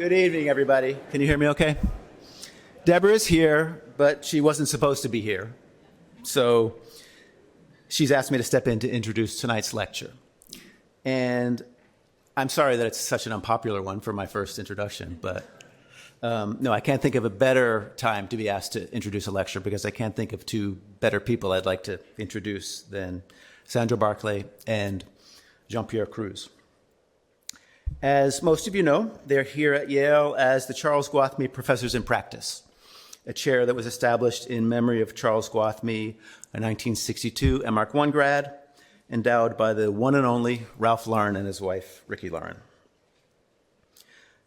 Good evening, everybody. Can you hear me okay? Deborah is here, but she wasn't supposed to be here. So she's asked me to step in to introduce tonight's lecture. And I'm sorry that it's such an unpopular one for my first introduction, but no, I can't think of a better time to be asked to introduce a lecture because I can't think of two better people I'd like to introduce than Sandra Barclay and Pierre Crousse. As most of you know, they're here at Yale as the Charles Gwathmey Professors in Practice, a chair that was established in memory of Charles Gwathmey, a 1962 MArch 1 grad, endowed by the one and only Ralph Lauren and his wife, Ricky Lauren.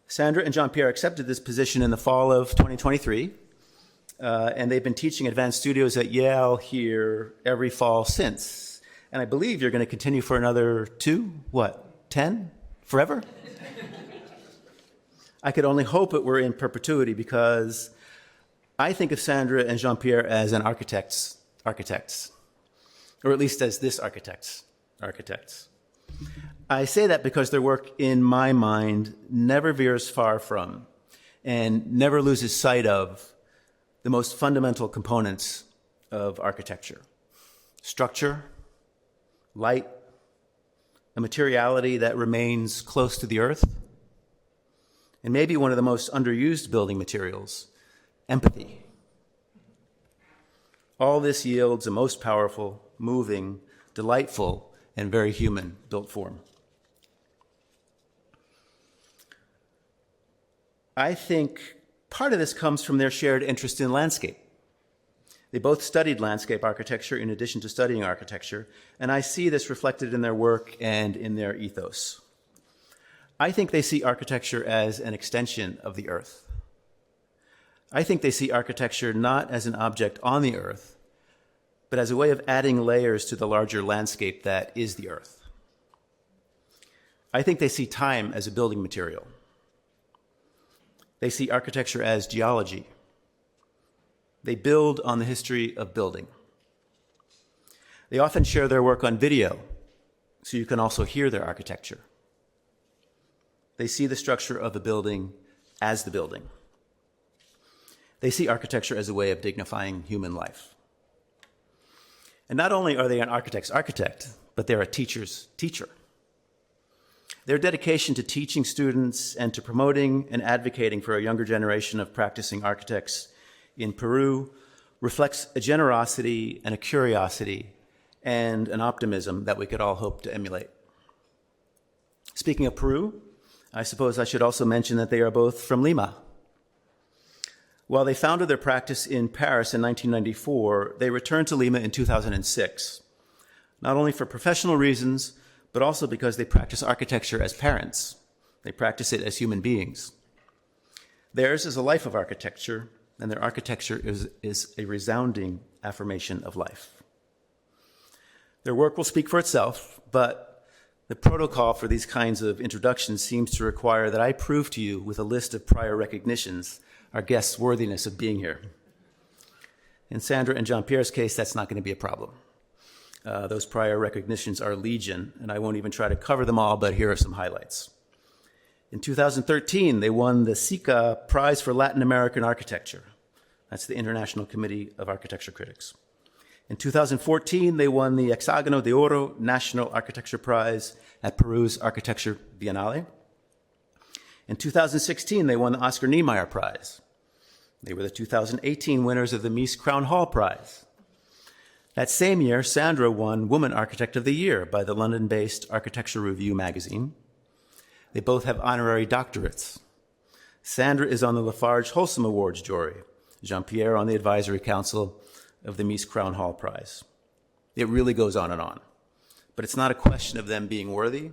Sandra and Jean-Pierre accepted this position in the fall of 2023, and they've been teaching advanced studios at Yale here every fall since. And I believe you're going to continue for another 10? Forever? I could only hope it were in perpetuity because I think of Sandra and Jean-Pierre as an architects, or at least as this architects. I say that because their work, in my mind, never veers far from and never loses sight of the most fundamental components of architecture: structure, light, a materiality that remains close to the earth, and maybe one of the most underused building materials, empathy. All this yields a most powerful, moving, delightful, and very human built form. I think part of this comes from their shared interest in landscape. They both studied landscape architecture in addition to studying architecture, and I see this reflected in their work and in their ethos. I think they see architecture as an extension of the earth. I think they see architecture not as an object on the earth, but as a way of adding layers to the larger landscape that is the earth. I think they see time as a building material. They see architecture as geology. They build on the history of building. They often share their work on video, so you can also hear their architecture. They see the structure of the building as the building. They see architecture as a way of dignifying human life. And not only are they an architect's architect, but they're a teacher's teacher. Their dedication to teaching students and to promoting and advocating for a younger generation of practicing architects in Peru reflects a generosity and a curiosity and an optimism that we could all hope to emulate. Speaking of Peru, I suppose I should also mention that they are both from Lima. While they founded their practice in Paris in 1994, they returned to Lima in 2006, not only for professional reasons, but also because they practice architecture as parents. They practice it as human beings. Theirs is a life of architecture, and their architecture is a resounding affirmation of life. Their work will speak for itself, but the protocol for these kinds of introductions seems to require that I prove to you with a list of prior recognitions our guests' worthiness of being here. In Sandra and Jean-Pierre's case, that's not going to be a problem. Those prior recognitions are legion, and I won't even try to cover them all, but here are some highlights. In 2013, they won the SICA Prize for Latin American Architecture. That's the International Committee of Architecture Critics. In 2014, they won the Hexágono de Oro National Architecture Prize at Peru's Architecture Biennale. In 2016, they won the Oscar Niemeyer Prize. They were the 2018 winners of the Mies Crown Hall Prize. That same year, Sandra won Woman Architect of the Year by the London-based Architecture Review magazine. They both have honorary doctorates. Sandra is on the Lafarge Wholesome Awards jury, Jean-Pierre on the advisory council of the Mies Crown Hall Prize. It really goes on and on. But it's not a question of them being worthy.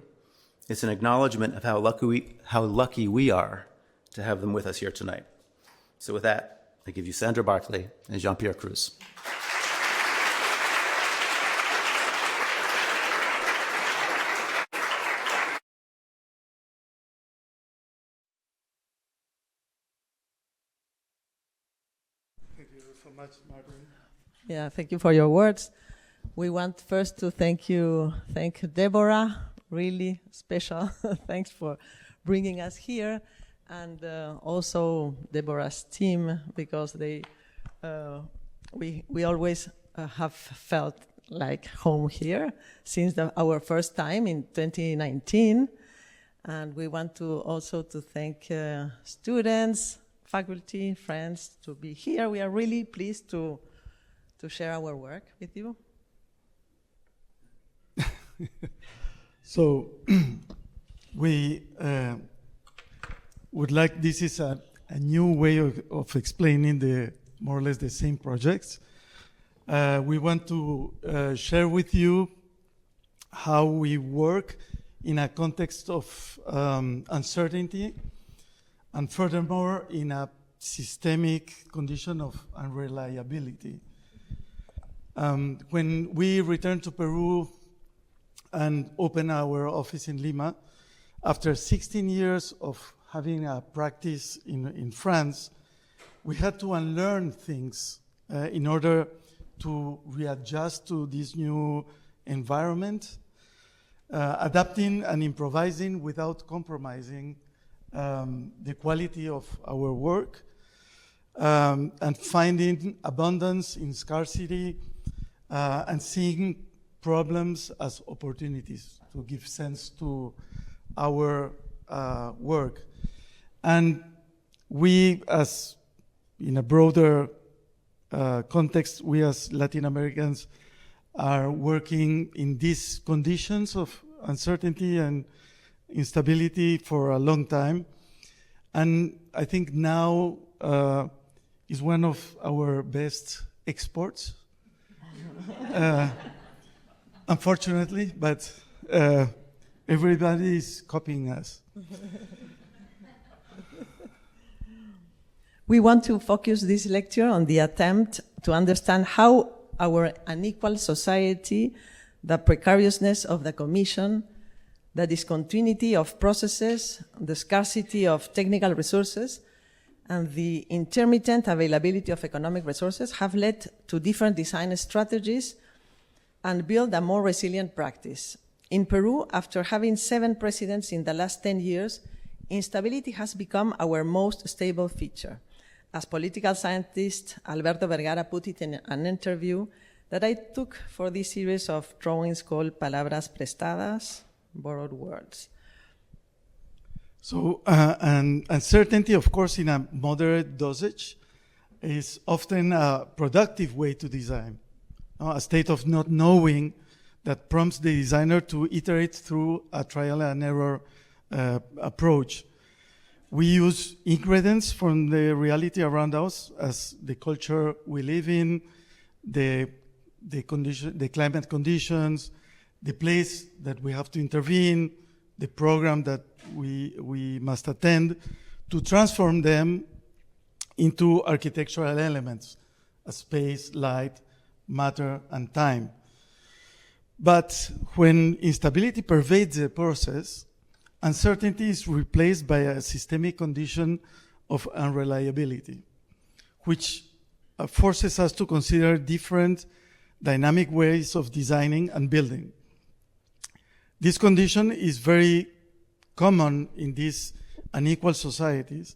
It's an acknowledgement of how lucky we are to have them with us here tonight. So with that, I give you Sandra Barclay and Jean-Pierre Crousse. Thank you so much, Margaret. Yeah, thank you for your words. We want first to thank Deborah, really special. Thanks for bringing us here. and also Deborah's team, because we always have felt like home here since our first time in 2019. And we want to also to thank students, faculty, friends to be here. We are really pleased to share our work with you. So we would like, this is a new way of explaining the more or less the same projects. We want to share with you how we work in a context of uncertainty, and furthermore in a systemic condition of unreliability. When we returned to Peru and opened our office in Lima, after 16 years of having a practice in France, we had to unlearn things in order to readjust to this new environment, adapting and improvising without compromising the quality of our work, and finding abundance in scarcity, and seeing problems as opportunities to give sense to our work. And we, as in a broader context, we as Latin Americans are working in these conditions of uncertainty and instability for a long time. And I think now is one of our best exports, unfortunately, but everybody is copying us. We want to focus this lecture on the attempt to understand how our unequal society, the precariousness of the Commission, the discontinuity of processes, the scarcity of technical resources, and the intermittent availability of economic resources have led to different design strategies and build a more resilient practice. In Peru, after having 7 presidents in the last 10 years, instability has become our most stable feature. As political scientist Alberto Vergara put it in an interview that I took for this series of drawings called Palabras Prestadas, Borrowed Words. So, and uncertainty, of course, in a moderate dosage is often a productive way to design. A state of not knowing that prompts the designer to iterate through a trial and error approach. We use ingredients from the reality around us, as the culture we live in, the climate conditions, the place that we have to intervene, the program that we must attend, to transform them into architectural elements, as space, light, matter, and time. But when instability pervades the process, uncertainty is replaced by a systemic condition of unreliability, which forces us to consider different dynamic ways of designing and building. This condition is very common in these unequal societies,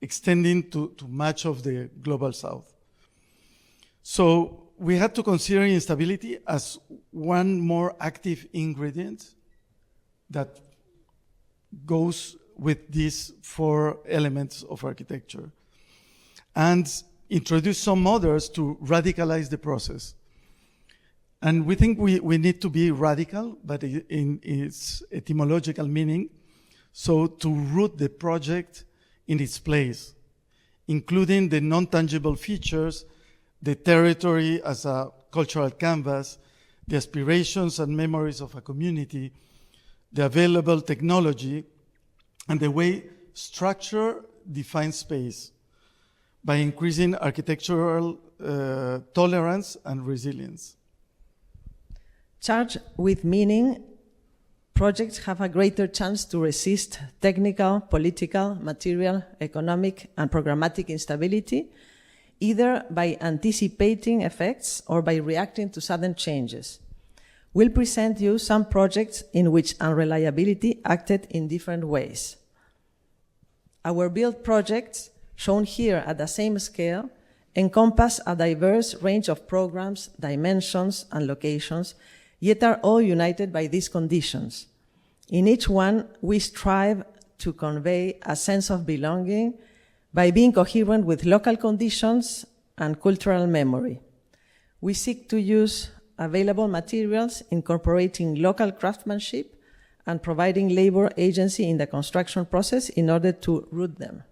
extending to much of the global south. So we had to consider instability as one more active ingredient that goes with these 4 elements of architecture, and introduce some others to radicalize the process. And we think we need to be radical, but in its etymological meaning, so to root the project in its place, including the non-tangible features, the territory as a cultural canvas, the aspirations and memories of a community, the available technology, and the way structure defines space by increasing architectural tolerance and resilience. Charged with meaning, projects have a greater chance to resist technical, political, material, economic, and programmatic instability, either by anticipating effects or by reacting to sudden changes. We'll present you some projects in which unreliability acted in different ways. Our build projects, shown here at the same scale, encompass a diverse range of programs, dimensions, and locations, yet are all united by these conditions. In each one, we strive to convey a sense of belonging by being coherent with local conditions and cultural memory. We seek to use available materials, incorporating local craftsmanship, and providing labor agency in the construction process in order to root them.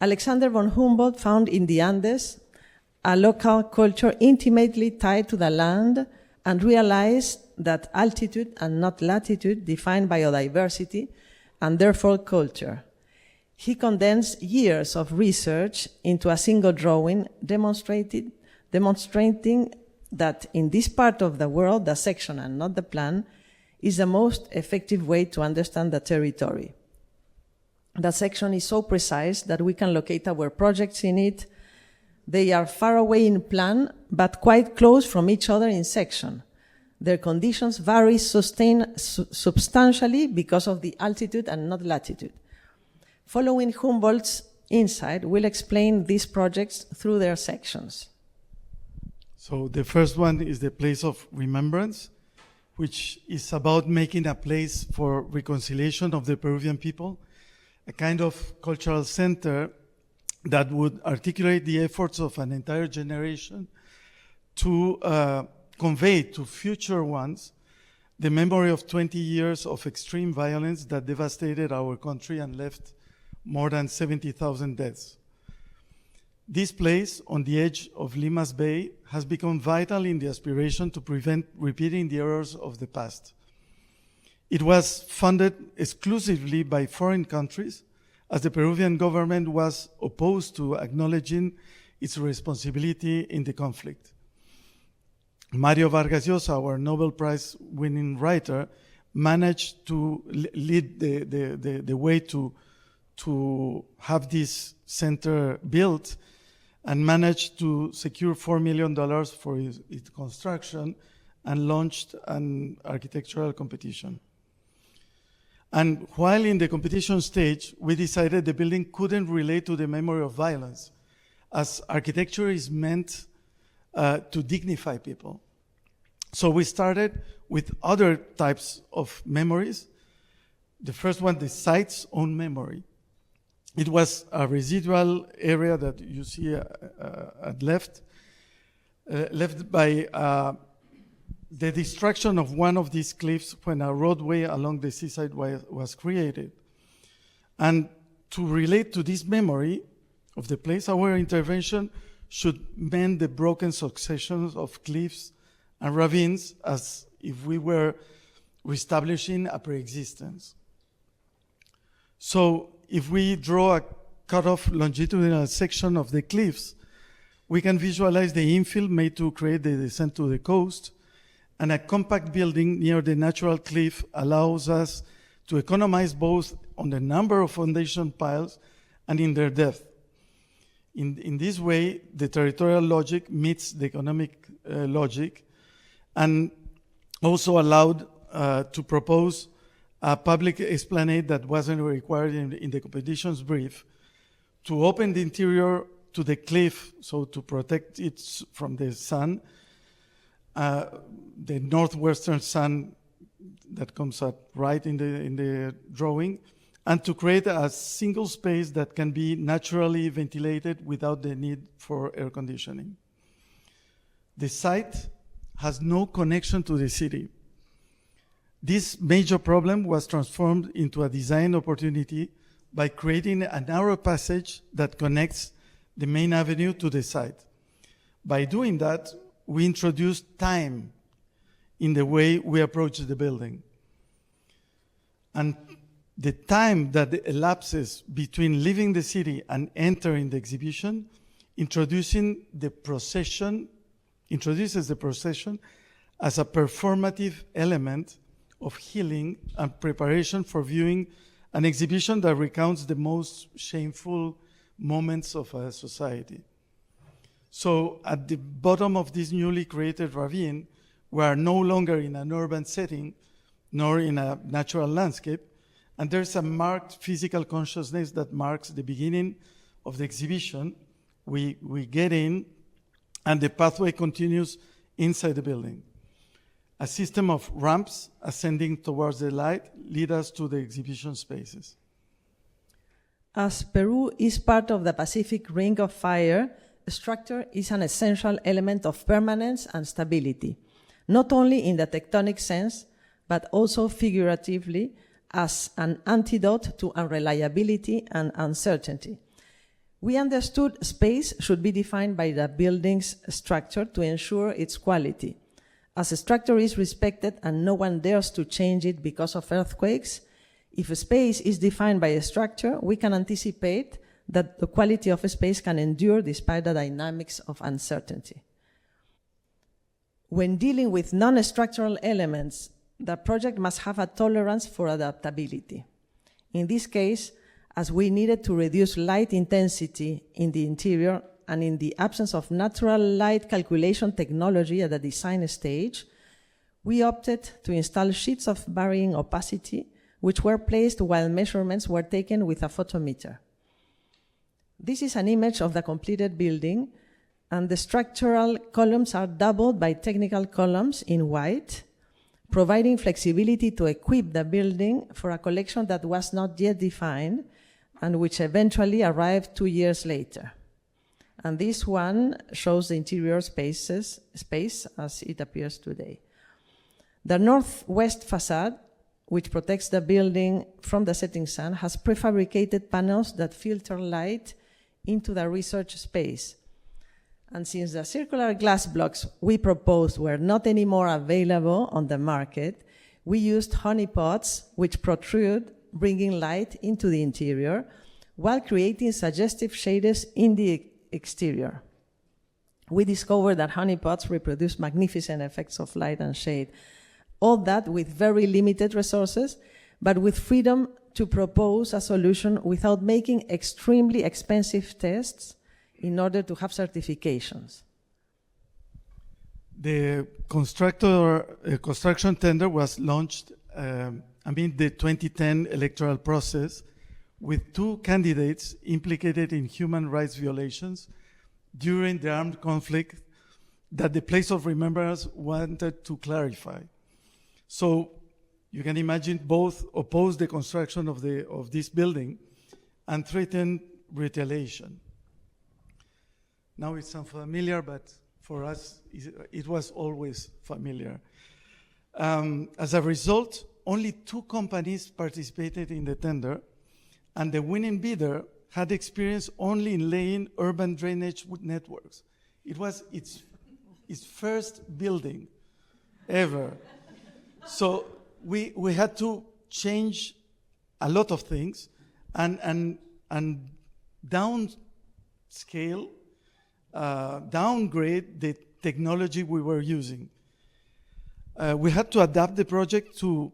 Alexander von Humboldt found in the Andes a local culture intimately tied to the land and realized that altitude and not latitude define biodiversity and therefore culture. He condensed years of research into a single drawing, demonstrating that in this part of the world, the section and not the plan is the most effective way to understand the territory. The section is so precise that we can locate our projects in it. They are far away in plan, but quite close from each other in section. Their conditions vary substantially because of the altitude and not latitude. Following Humboldt's insight, we'll explain these projects through their sections. So the first one is the place of remembrance, which is about making a place for reconciliation of the Peruvian people, a kind of cultural center that would articulate the efforts of an entire generation to convey to future ones the memory of 20 years of extreme violence that devastated our country and left more than 70,000 deaths. This place on the edge of Lima's Bay has become vital in the aspiration to prevent repeating the errors of the past. It was funded exclusively by foreign countries, as the Peruvian government was opposed to acknowledging its responsibility in the conflict. Mario Vargas Llosa, our Nobel Prize-winning writer, managed to lead the way to have this center built and managed to secure $4 million for its construction and launched an architectural competition. And while in the competition stage, we decided the building couldn't relate to the memory of violence, as architecture is meant to dignify people. So we started with other types of memories. The first one, the site's own memory. It was a residual area that you see at left by the destruction of one of these cliffs when a roadway along the seaside was created. And to relate to this memory of the place, our intervention should mend the broken successions of cliffs and ravines as if we were reestablishing a pre-existence. So if we draw a cut-off longitudinal section of the cliffs, we can visualize the infill made to create the descent to the coast, and a compact building near the natural cliff allows us to economize both on the number of foundation piles and in their depth. In this way, the territorial logic meets the economic logic, and also allowed to propose a public esplanade that wasn't required in the competition's brief, to open the interior to the cliff, so to protect it from the sun, the northwestern sun that comes out right in the drawing, and to create a single space that can be naturally ventilated without the need for air conditioning. The site has no connection to the city. This major problem was transformed into a design opportunity by creating a narrow passage that connects the main avenue to the site. By doing that, we introduced time in the way we approach the building. And the time that elapses between leaving the city and entering the exhibition introduces the procession as a performative element of healing and preparation for viewing an exhibition that recounts the most shameful moments of a society. So at the bottom of this newly created ravine, we are no longer in an urban setting, nor in a natural landscape, And there's a marked physical consciousness that marks the beginning of the exhibition. We get in, and the pathway continues inside the building. A system of ramps ascending towards the light lead us to the exhibition spaces. As Peru is part of the Pacific Ring of Fire, structure is an essential element of permanence and stability, not only in the tectonic sense, but also figuratively as an antidote to unreliability and uncertainty. We understood space should be defined by the building's structure to ensure its quality. As a structure is respected and no one dares to change it because of earthquakes, if a space is defined by a structure, we can anticipate that the quality of a space can endure despite the dynamics of uncertainty. When dealing with non-structural elements, the project must have a tolerance for adaptability. In this case, as we needed to reduce light intensity in the interior and in the absence of natural light calculation technology at the design stage, we opted to install sheets of varying opacity which were placed while measurements were taken with a photometer. This is an image of the completed building, and the structural columns are doubled by technical columns in white, providing flexibility to equip the building for a collection that was not yet defined and which eventually arrived 2 years later. And this one shows the interior space as it appears today. The northwest facade, which protects the building from the setting sun, has prefabricated panels that filter light into the research space. And since the circular glass blocks we proposed were not anymore available on the market, we used honeypots which protrude, bringing light into the interior, while creating suggestive shaders in the exterior. We discovered that honeypots reproduce magnificent effects of light and shade, all that with very limited resources, but with freedom to propose a solution without making extremely expensive tests in order to have certifications. The construction tender was launched amid the 2010 electoral process, with 2 candidates implicated in human rights violations during the armed conflict that the Place of Remembrance wanted to clarify. So you can imagine both opposed the construction of this building and threatened retaliation. Now it's unfamiliar, but for us, it was always familiar. As a result, only 2 companies participated in the tender, and the winning bidder had experience only in laying urban drainage networks. It was its first building ever. So we had to change a lot of things and downscale, downgrade the technology we were using. We had to adapt the project to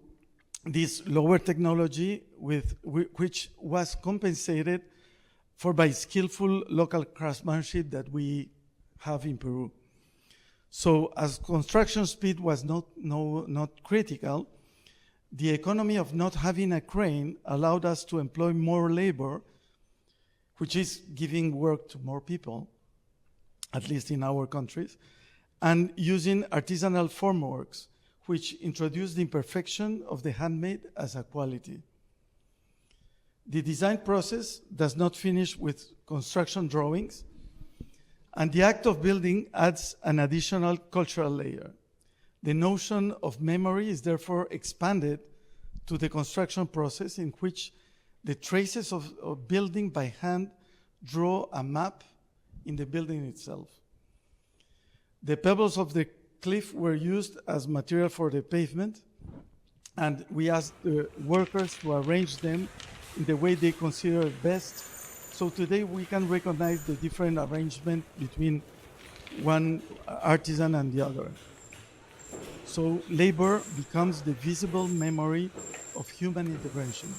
this lower technology which was compensated for by skillful local craftsmanship that we have in Peru. So as construction speed was not critical, the economy of not having a crane allowed us to employ more labor, which is giving work to more people, at least in our countries, and using artisanal formworks, which introduced the imperfection of the handmade as a quality. The design process does not finish with construction drawings, and the act of building adds an additional cultural layer. The notion of memory is therefore expanded to the construction process, in which the traces of building by hand draw a map in the building itself. The pebbles of the cliff were used as material for the pavement, and we asked the workers to arrange them in the way they consider best. So today we can recognize the different arrangement between one artisan and the other. So labor becomes the visible memory of human intervention.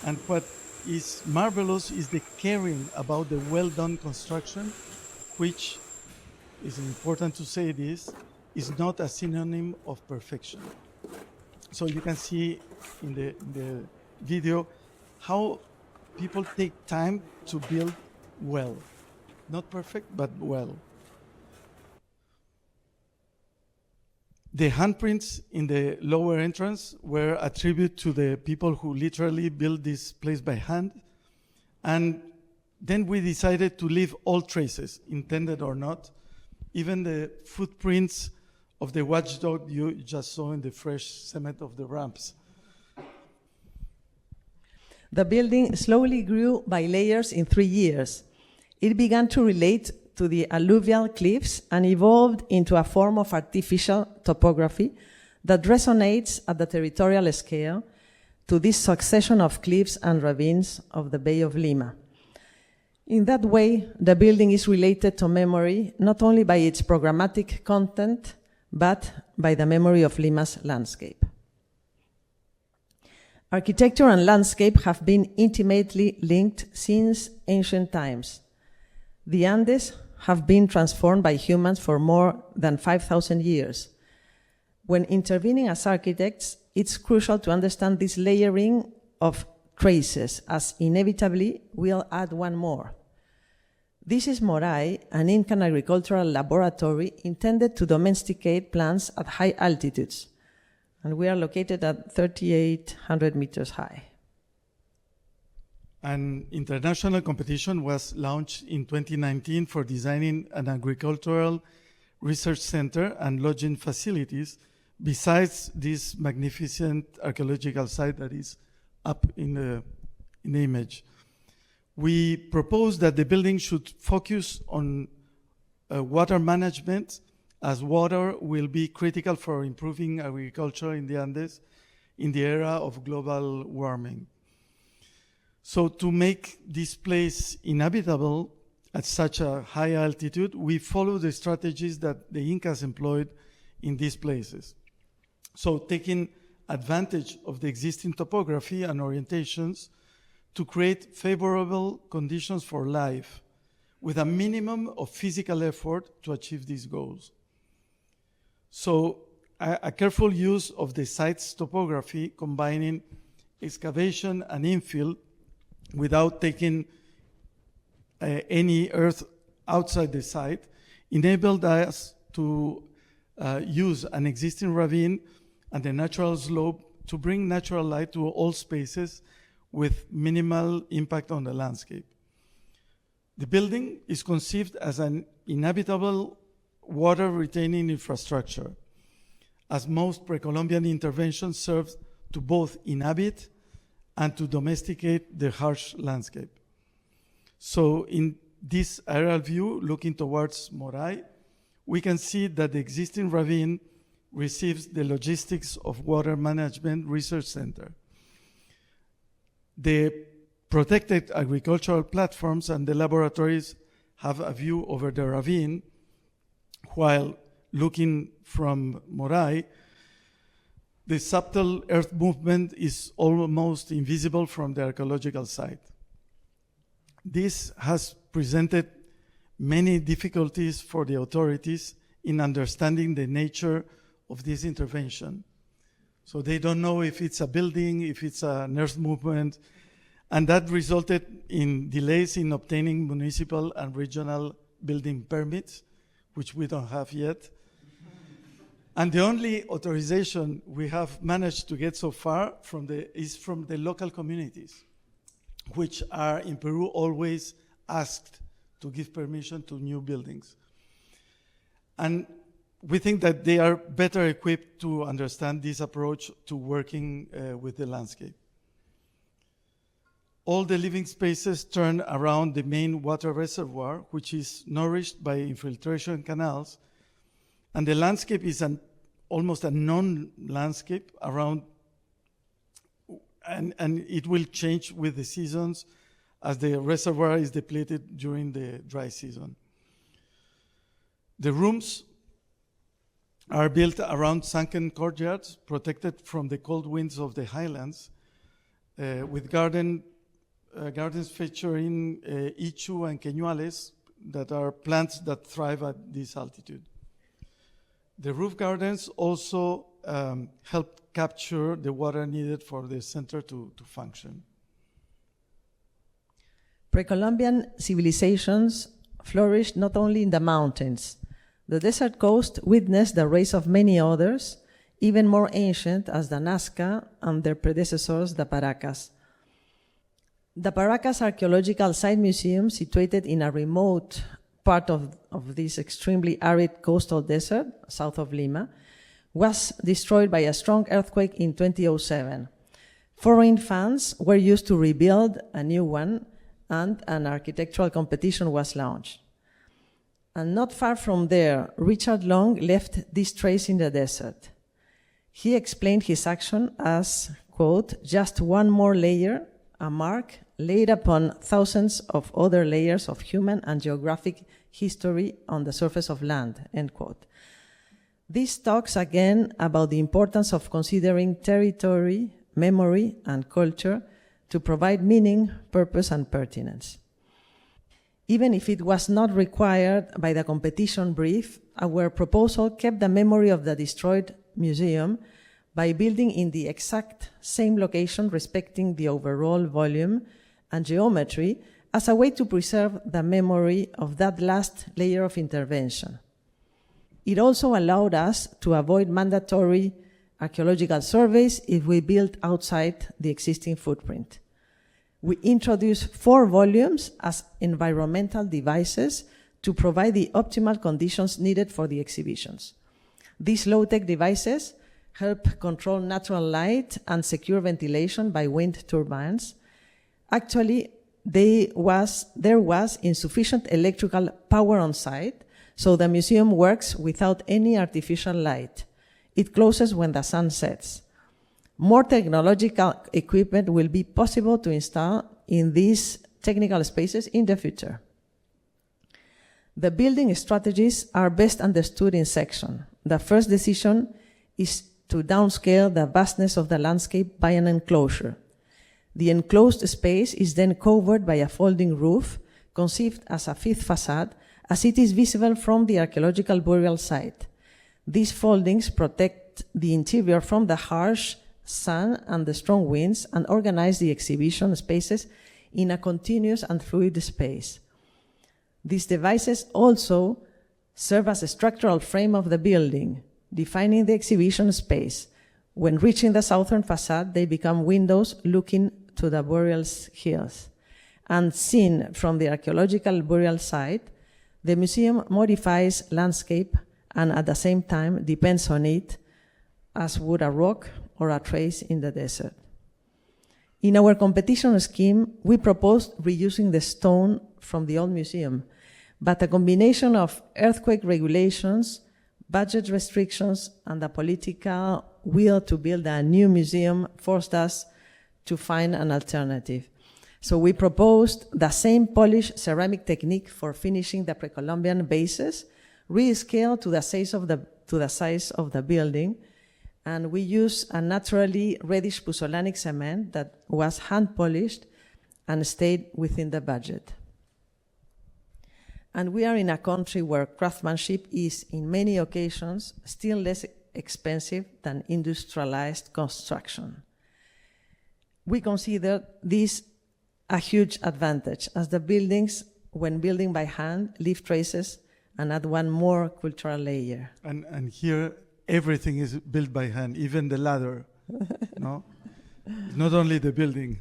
And what is marvelous is the caring about the well-done construction, which is important to say this, is not a synonym of perfection. So you can see in the video how people take time to build well. Not perfect, but well. The handprints in the lower entrance were attributed to the people who literally built this place by hand. And then we decided to leave all traces, intended or not, even the footprints of the watchdog you just saw in the fresh cement of the ramps. The building slowly grew by layers in 3 years. It began to relate to the alluvial cliffs and evolved into a form of artificial topography that resonates at the territorial scale to this succession of cliffs and ravines of the Bay of Lima. In that way, the building is related to memory not only by its programmatic content, but by the memory of Lima's landscape. Architecture and landscape have been intimately linked since ancient times. The Andes have been transformed by humans for more than 5,000 years. When intervening as architects, it's crucial to understand this layering of traces, as inevitably we'll add one more. This is Moray, an Incan agricultural laboratory intended to domesticate plants at high altitudes, and we are located at 3,800 meters high. An international competition was launched in 2019 for designing an agricultural research center and lodging facilities besides this magnificent archaeological site that is up in the image. We proposed that the building should focus on water management, as water will be critical for improving agriculture in the Andes in the era of global warming. So to make this place inhabitable at such a high altitude, we follow the strategies that the Incas employed in these places. So taking advantage of the existing topography and orientations to create favorable conditions for life with a minimum of physical effort to achieve these goals. So a careful use of the site's topography, combining excavation and infill without taking any earth outside the site, enabled us to use an existing ravine and the natural slope to bring natural light to all spaces with minimal impact on the landscape. The building is conceived as an inhabitable water-retaining infrastructure, as most pre-Columbian interventions served to both inhabit and to domesticate the harsh landscape. So in this aerial view, looking towards Moray, we can see that the existing ravine receives the logistics of water management research center. The protected agricultural platforms and the laboratories have a view over the ravine, while looking from Moray, the subtle earth movement is almost invisible from the archaeological site. This has presented many difficulties for the authorities in understanding the nature of this intervention. So they don't know if it's a building, if it's an earth movement, and that resulted in delays in obtaining municipal and regional building permits, which we don't have yet. And the only authorization we have managed to get so far is from the local communities, which are in Peru always asked to give permission to new buildings. And we think that they are better equipped to understand this approach to working with the landscape. All the living spaces turn around the main water reservoir, which is nourished by infiltration canals, and the landscape is almost a non-landscape around, and it will change with the seasons as the reservoir is depleted during the dry season. The rooms are built around sunken courtyards, protected from the cold winds of the highlands, with gardens featuring ichu and queñuales that are plants that thrive at this altitude. The roof gardens also helped capture the water needed for the center to function. Pre-Columbian civilizations flourished not only in the mountains. The desert coast witnessed the rise of many others, even more ancient as the Nazca and their predecessors, the Paracas. The Paracas Archaeological Site Museum, situated in a remote part of this extremely arid coastal desert, south of Lima, was destroyed by a strong earthquake in 2007. Foreign funds were used to rebuild a new one, and an architectural competition was launched. And not far from there, Richard Long left this trace in the desert. He explained his action as, quote, just one more layer, a mark laid upon thousands of other layers of human and geographic history on the surface of land, end quote. This talks again about the importance of considering territory, memory, and culture to provide meaning, purpose, and pertinence. Even if it was not required by the competition brief, our proposal kept the memory of the destroyed museum by building in the exact same location, respecting the overall volume and geometry, as a way to preserve the memory of that last layer of intervention. It also allowed us to avoid mandatory archaeological surveys if we built outside the existing footprint. We introduced 4 volumes as environmental devices to provide the optimal conditions needed for the exhibitions. These low-tech devices help control natural light and secure ventilation by wind turbines. Actually, there was insufficient electrical power on site, so the museum works without any artificial light. It closes when the sun sets. More technological equipment will be possible to install in these technical spaces in the future. The building strategies are best understood in section. The first decision is to downscale the vastness of the landscape by an enclosure. The enclosed space is then covered by a folding roof, conceived as a fifth facade, as it is visible from the archaeological burial site. These foldings protect the interior from the harsh sun and the strong winds and organize the exhibition spaces in a continuous and fluid space. These devices also serve as a structural frame of the building, defining the exhibition space. When reaching the southern facade, they become windows looking to the burial hills. And seen from the archaeological burial site, the museum modifies landscape and at the same time depends on it, as would a rock or a trace in the desert. In our competition scheme, we proposed reusing the stone from the old museum, but a combination of earthquake regulations, budget restrictions, and the political will to build a new museum forced us to find an alternative. So we proposed the same polished ceramic technique for finishing the pre-Columbian bases, rescaled to the size of the building, and we used a naturally reddish puzzolanic cement that was hand-polished and stayed within the budget. And we are in a country where craftsmanship is, in many occasions, still less expensive than industrialized construction. We consider this a huge advantage, as the buildings, when building by hand, leave traces and add one more cultural layer. And here, everything is built by hand, even the ladder. No? Not only the building.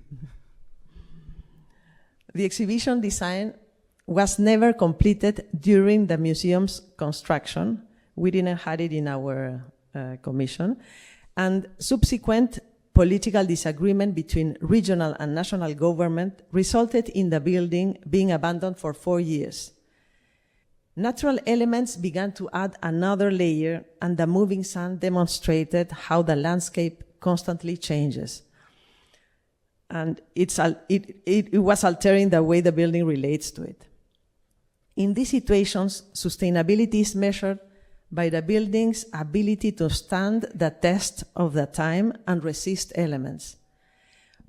The exhibition design was never completed during the museum's construction. We didn't have it in our commission. And subsequent political disagreement between regional and national government resulted in the building being abandoned for 4 years. Natural elements began to add another layer, and the moving sun demonstrated how the landscape constantly changes. And it was altering the way the building relates to it. In these situations, sustainability is measured by the building's ability to stand the test of the time and resist elements.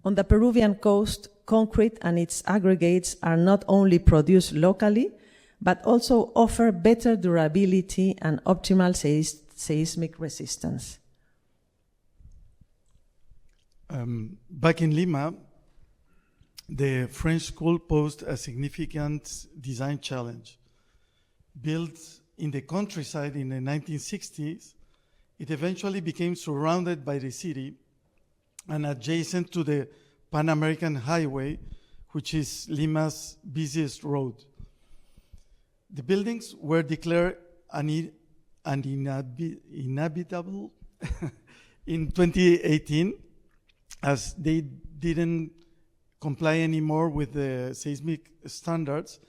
On the Peruvian coast, concrete and its aggregates are not only produced locally, but also offer better durability and optimal seismic resistance. Back in Lima, the French school posed a significant design challenge. Built in the countryside in the 1960s, it eventually became surrounded by the city and adjacent to the Pan American Highway, which is Lima's busiest road. The buildings were declared inhabitable in 2018 as they didn't comply anymore with the seismic standards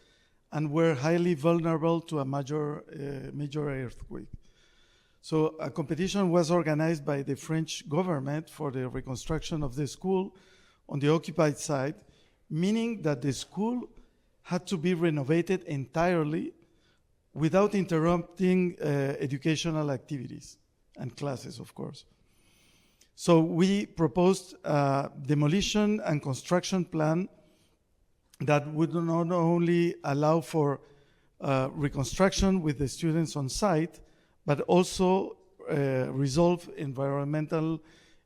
and were highly vulnerable to a major earthquake. So a competition was organized by the French government for the reconstruction of the school on the occupied site, meaning that the school had to be renovated entirely without interrupting educational activities and classes, of course. So we proposed a demolition and construction plan that would not only allow for reconstruction with the students on site, but also resolve environmental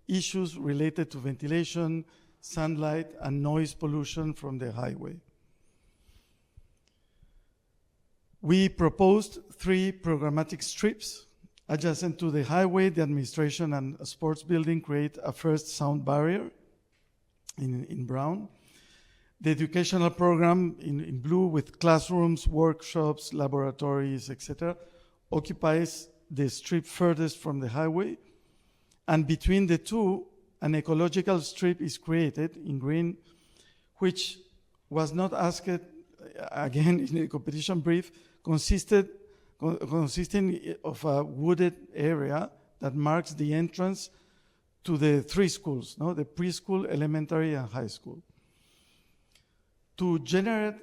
issues related to ventilation, sunlight, and noise pollution from the highway. We proposed 3 programmatic strips. Adjacent to the highway, the administration and a sports building create a first sound barrier in brown. The educational program in blue with classrooms, workshops, laboratories, etc., occupies the strip furthest from the highway. And between the two, an ecological strip is created in green, which was not asked, again, in the competition brief, consisting of a wooded area that marks the entrance to the 3 schools, no? The preschool, elementary, and high school. To generate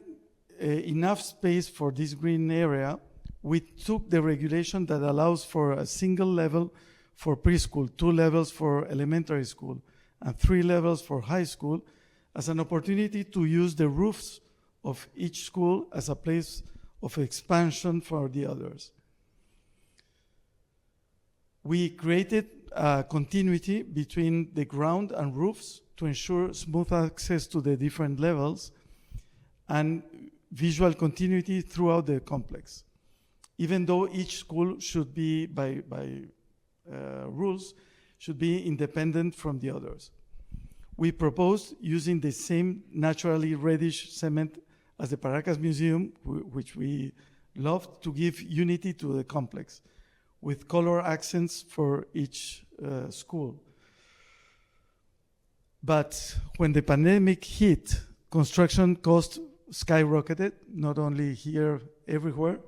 enough space for this green area, we took the regulation that allows for a single level for preschool, 2 levels for elementary school, and 3 levels for high school as an opportunity to use the roofs of each school as a place of expansion for the others. We created a continuity between the ground and roofs to ensure smooth access to the different levels and visual continuity throughout the complex. Even though each school should be, by rules, should be independent from the others. We proposed using the same naturally reddish cement as the Paracas Museum, which we loved, to give unity to the complex, with color accents for each school. But when the pandemic hit, construction costs skyrocketed, not only here, everywhere.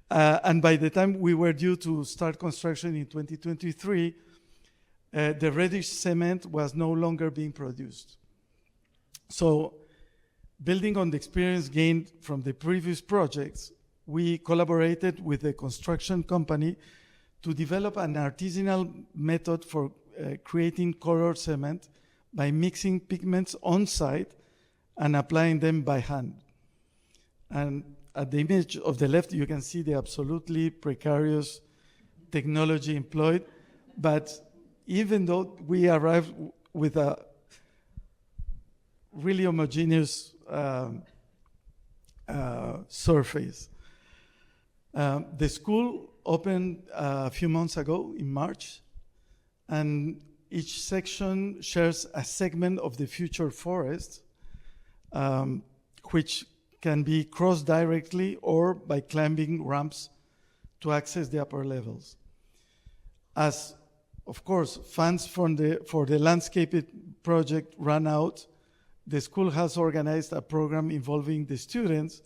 And by the time we were due to start construction in 2023, the reddish cement was no longer being produced. So, building on the experience gained from the previous projects, we collaborated with a construction company to develop an artisanal method for creating colored cement by mixing pigments on site and applying them by hand. And at the image of the left, you can see the absolutely precarious technology employed. But even though we arrived with a really homogeneous surface. The school opened a few months ago in March, and each section shares a segment of the future forest, which can be crossed directly or by climbing ramps to access the upper levels. As, of course, funds for the landscaping project ran out, the school has organized a program involving the students,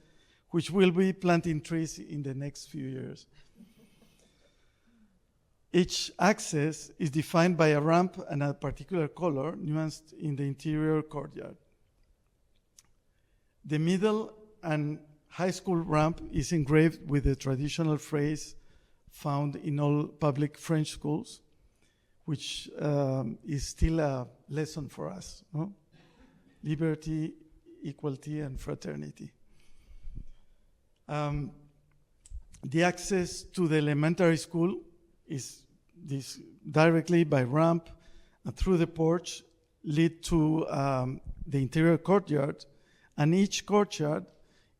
which will be planting trees in the next few years. Each access is defined by a ramp and a particular color nuanced in the interior courtyard. The middle and high school ramp is engraved with the traditional phrase found in all public French schools, which is still a lesson for us, no? Liberty, equality, and fraternity. The access to the elementary school is this directly by ramp through the porch lead to the interior courtyard, and each courtyard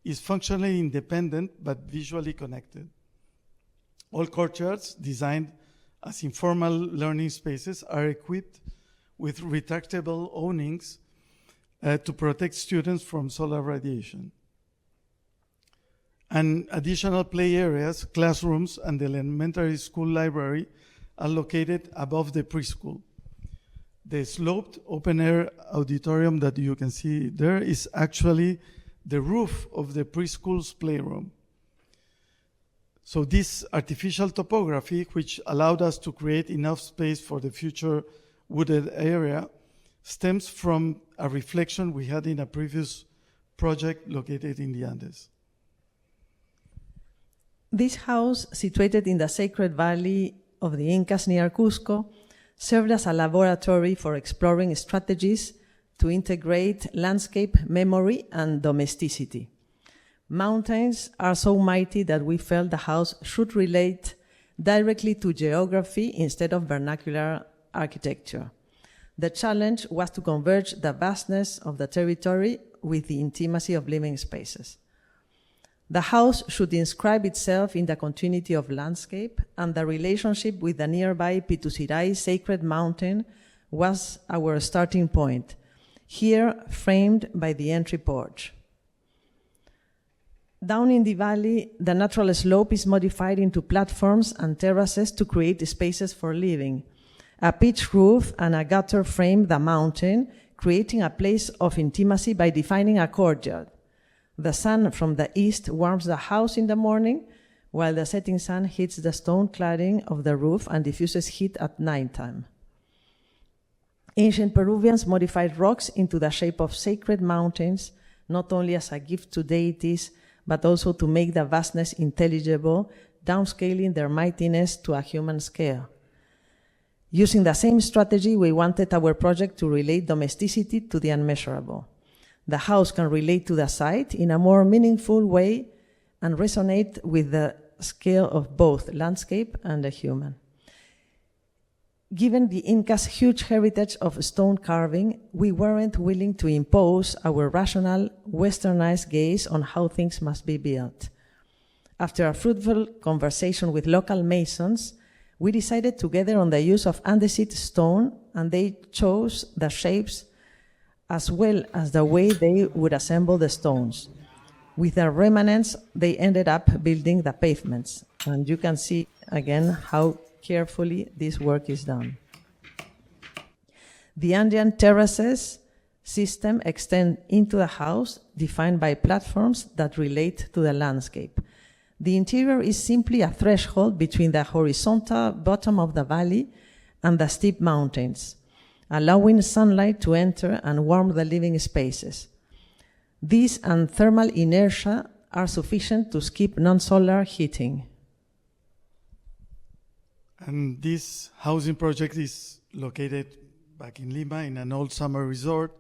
is functionally independent but visually connected. All courtyards designed as informal learning spaces are equipped with retractable awnings to protect students from solar radiation. And additional play areas, classrooms, and the elementary school library are located above the preschool. The sloped open-air auditorium that you can see there is actually the roof of the preschool's playroom. So this artificial topography, which allowed us to create enough space for the future wooded area, stems from a reflection we had in a previous project located in the Andes. This house, situated in the sacred valley of the Incas near Cusco, served as a laboratory for exploring strategies to integrate landscape, memory, and domesticity. Mountains are so mighty that we felt the house should relate directly to geography instead of vernacular architecture. The challenge was to converge the vastness of the territory with the intimacy of living spaces. The house should inscribe itself in the continuity of landscape, and the relationship with the nearby Pituciray sacred mountain was our starting point, here framed by the entry porch. Down in the valley, the natural slope is modified into platforms and terraces to create spaces for living. A pitch roof and a gutter frame the mountain, creating a place of intimacy by defining a courtyard. The sun from the east warms the house in the morning, while the setting sun hits the stone cladding of the roof and diffuses heat at nighttime. Ancient Peruvians modified rocks into the shape of sacred mountains, not only as a gift to deities, but also to make the vastness intelligible, downscaling their mightiness to a human scale. Using the same strategy, we wanted our project to relate domesticity to the unmeasurable. The house can relate to the site in a more meaningful way and resonate with the scale of both landscape and the human. Given the Incas' huge heritage of stone carving, we weren't willing to impose our rational, westernized gaze on how things must be built. After a fruitful conversation with local masons, we decided together on the use of andesite stone, and they chose the shapes as well as the way they would assemble the stones. With the remnants, they ended up building the pavements. And you can see again how carefully this work is done. The Andean terraces system extend into the house, defined by platforms that relate to the landscape. The interior is simply a threshold between the horizontal bottom of the valley and the steep mountains, allowing sunlight to enter and warm the living spaces. This and thermal inertia are sufficient to skip non-solar heating. And this housing project is located back in Lima in an old summer resort,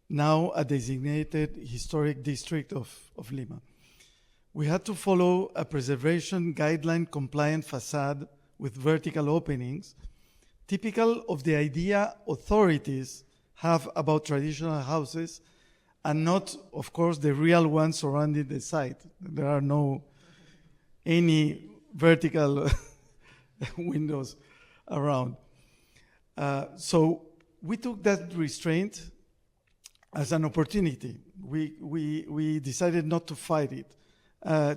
now a designated historic district of Lima. We had to follow a preservation guideline compliant facade with vertical openings, typical of the idea authorities have about traditional houses, and not, of course, the real ones surrounding the site. There are no any vertical windows around. So we took that restraint as an opportunity. We decided not to fight it,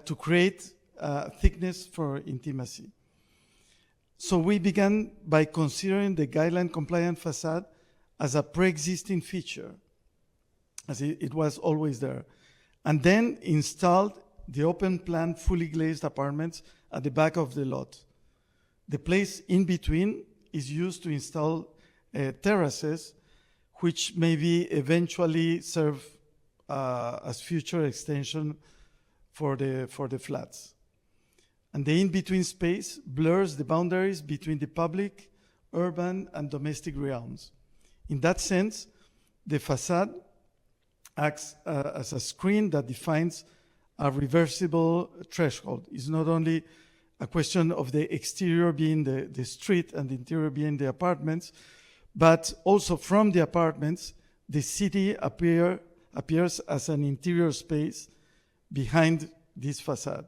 to create thickness for intimacy. So we began by considering the guideline-compliant facade as a pre-existing feature, as it was always there, and then installed the open-plan, fully glazed apartments at the back of the lot. The place in between is used to install terraces, which maybe eventually serve as future extension for the flats. And the in-between space blurs the boundaries between the public, urban, and domestic realms. In that sense, the facade acts as a screen that defines a reversible threshold. It's not only a question of the exterior being the street and the interior being the apartments, But also from the apartments, the city appears as an interior space behind this facade.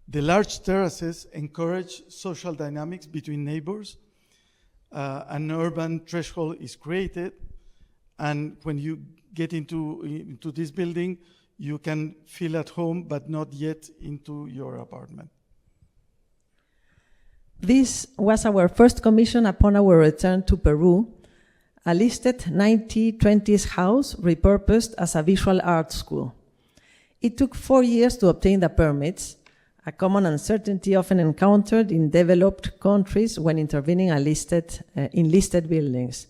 The large terraces encourage social dynamics between neighbors. An urban threshold is created, and when you get into this building, you can feel at home, but not yet into your apartment. This was our first commission upon our return to Peru, a listed 1920s house repurposed as a visual art school. It took 4 years to obtain the permits, a common uncertainty often encountered in developed countries when intervening in listed buildings.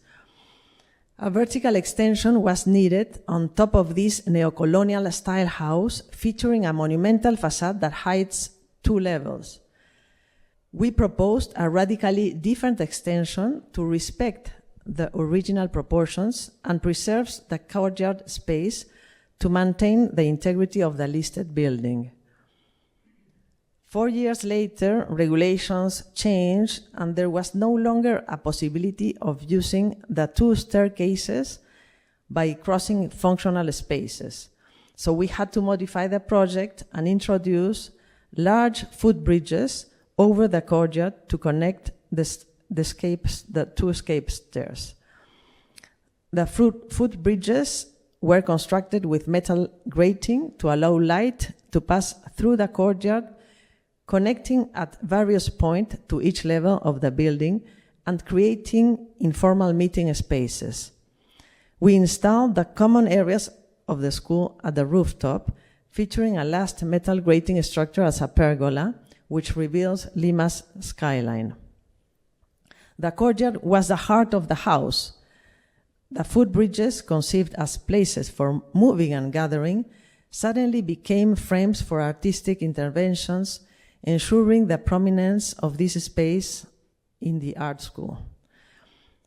A vertical extension was needed on top of this neocolonial style house, featuring a monumental facade that hides 2 levels. We proposed a radically different extension to respect the original proportions and preserves the courtyard space to maintain the integrity of the listed building. 4 years later, regulations changed and there was no longer a possibility of using the 2 staircases by crossing functional spaces. So we had to modify the project and introduce large footbridges over the courtyard to connect the 2 escape stairs. The footbridges were constructed with metal grating to allow light to pass through the courtyard, connecting at various points to each level of the building and creating informal meeting spaces. We installed the common areas of the school at the rooftop, featuring a last metal grating structure as a pergola, which reveals Lima's skyline. The courtyard was the heart of the house. The footbridges, conceived as places for moving and gathering, suddenly became frames for artistic interventions, ensuring the prominence of this space in the art school.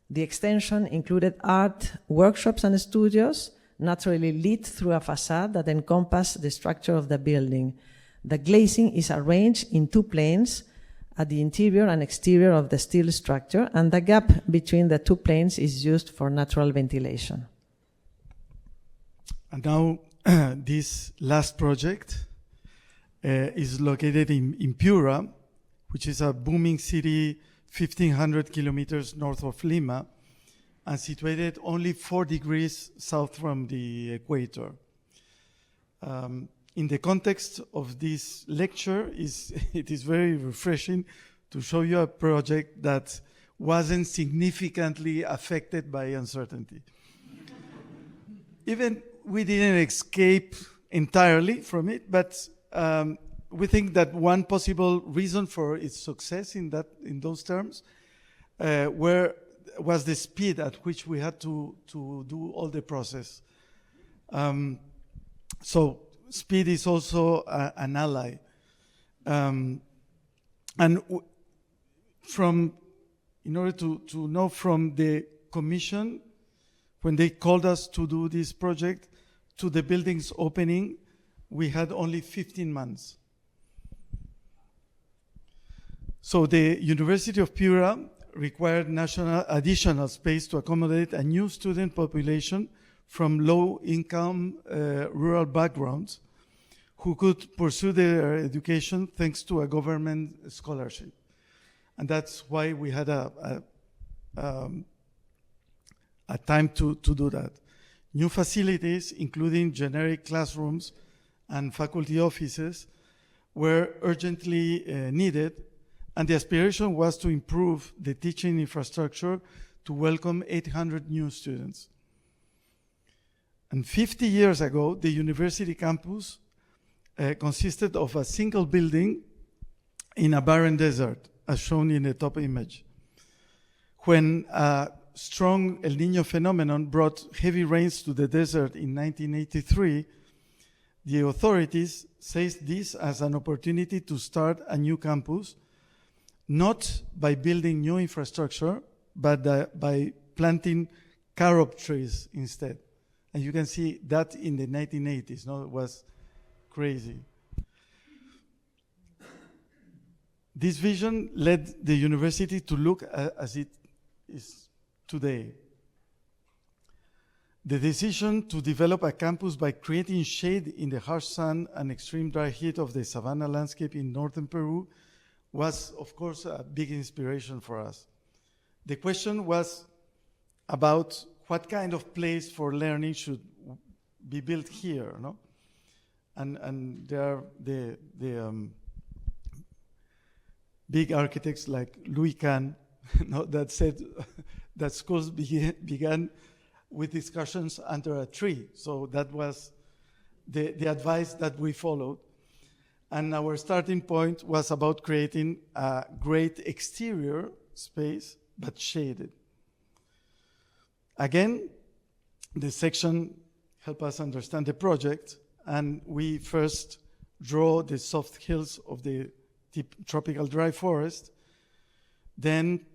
The extension included art workshops and studios, naturally lit through a facade that encompassed the structure of the building. The glazing is arranged in 2 planes at the interior and exterior of the steel structure, and the gap between the 2 planes is used for natural ventilation. And now this last project is located in Piura, which is a booming city 1,500 kilometers north of Lima and situated only 4 degrees south from the equator. In the context of this lecture, it is very refreshing to show you a project that wasn't significantly affected by uncertainty. Even we didn't escape entirely from it, but we think that one possible reason for its success in those terms was the speed at which we had to do all the process. So speed is also an ally. In order to know from the commission, when they called us to do this project, to the building's opening, we had only 15 months. So the University of Piura required additional space to accommodate a new student population from low-income rural backgrounds who could pursue their education thanks to a government scholarship. And that's why we had a time to do that. New facilities, including generic classrooms and faculty offices, were urgently needed, and the aspiration was to improve the teaching infrastructure to welcome 800 new students. And 50 years ago, the university campus consisted of a single building in a barren desert, as shown in the top image. When a strong El Niño phenomenon brought heavy rains to the desert in 1983, the authorities seized this as an opportunity to start a new campus, not by building new infrastructure, but by planting carob trees instead. And you can see that in the 1980s, no? It was crazy. This vision led the university to look is today. The decision to develop a campus by creating shade in the harsh sun and extreme dry heat of the savanna landscape in northern Peru was, of course, a big inspiration for us. The question was about what kind of place for learning should be built here, no? And there are the big architects like Louis Kahn, no, that said that schools began with discussions under a tree. So that was the advice that we followed. And our starting point was about creating a great exterior space, but shaded. Again, the section helped us understand the project, and we first draw the soft hills of the deep tropical dry forest, then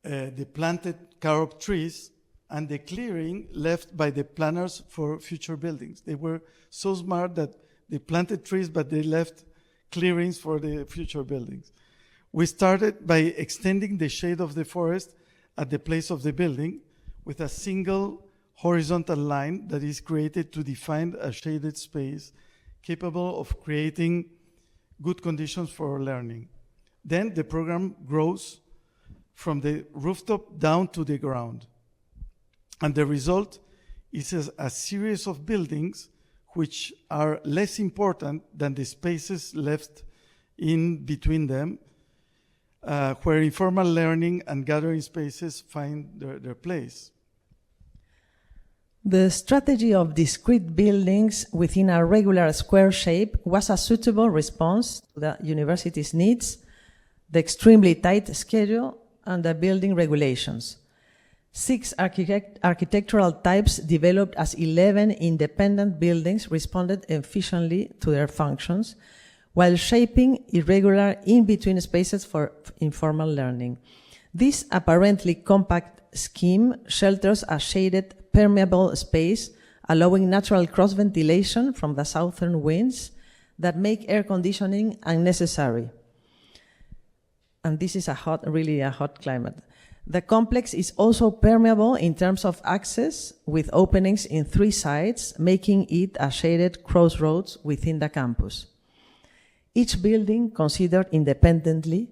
the planted carob trees, and the clearing left by the planners for future buildings. They were so smart that they planted trees, but they left clearings for the future buildings. We started by extending the shade of the forest at the place of the building with a single horizontal line that is created to define a shaded space capable of creating good conditions for learning. Then the program grows from the rooftop down to the ground. And the result is a series of buildings which are less important than the spaces left in between them, where informal learning and gathering spaces find their place. The strategy of discrete buildings within a regular square shape was a suitable response to the university's needs, the extremely tight schedule, and the building regulations. 6 architectural types developed as 11 independent buildings responded efficiently to their functions, while shaping irregular in-between spaces for informal learning. This apparently compact scheme shelters a shaded, permeable space, allowing natural cross-ventilation from the southern winds that make air conditioning unnecessary. And this is really a hot climate. The complex is also permeable in terms of access, with openings in 3 sides, making it a shaded crossroads within the campus. Each building, considered independently,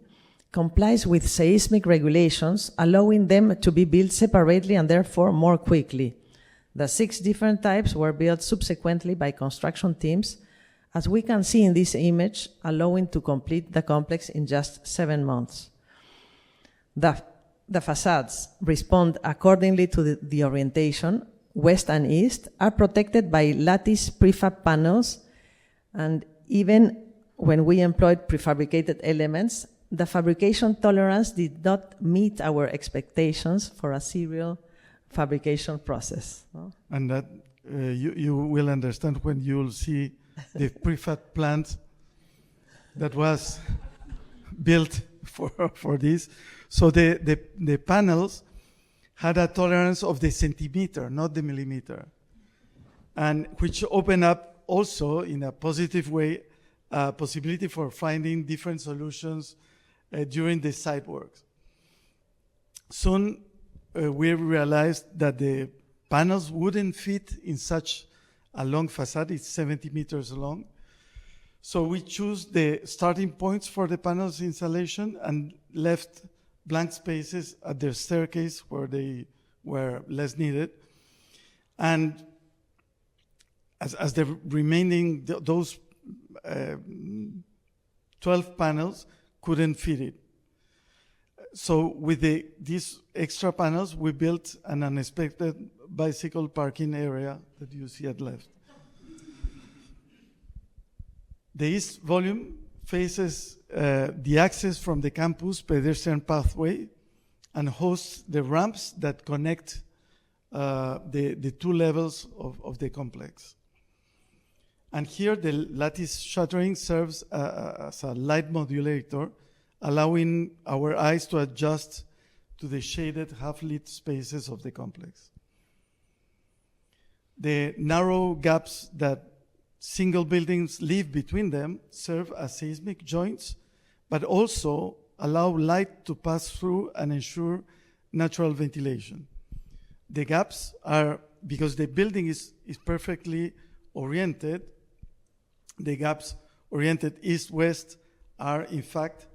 complies with seismic regulations, allowing them to be built separately and therefore more quickly. The 6 different types were built subsequently by construction teams, as we can see in this image, allowing to complete the complex in just 7 months. The facades respond accordingly to the orientation. West and east are protected by lattice prefab panels, and even when we employed prefabricated elements, the fabrication tolerance did not meet our expectations for a serial fabrication process. No? And that you will understand when you will see the prefab plant that was built for this. So the panels had a tolerance of the centimeter, not the millimeter, and which opened up also in a positive way a possibility for finding different solutions during the site works. Soon we realized that the panels wouldn't fit in such a long facade. It's 70 meters long. So we choose the starting points for the panels installation and left blank spaces at their staircase where they were less needed. And as the remaining, those 12 panels couldn't fit it. So with these extra panels, we built an unexpected bicycle parking area that you see at left. The east volume faces the access from the campus pedestrian pathway and hosts the ramps that connect the 2 levels of the complex. And here the lattice shuttering serves as a light modulator, allowing our eyes to adjust to the shaded half-lit spaces of the complex. The narrow gaps that single buildings leave between them serve as seismic joints, but also allow light to pass through and ensure natural ventilation. The gaps are, because the building is perfectly oriented, the gaps oriented east-west are in fact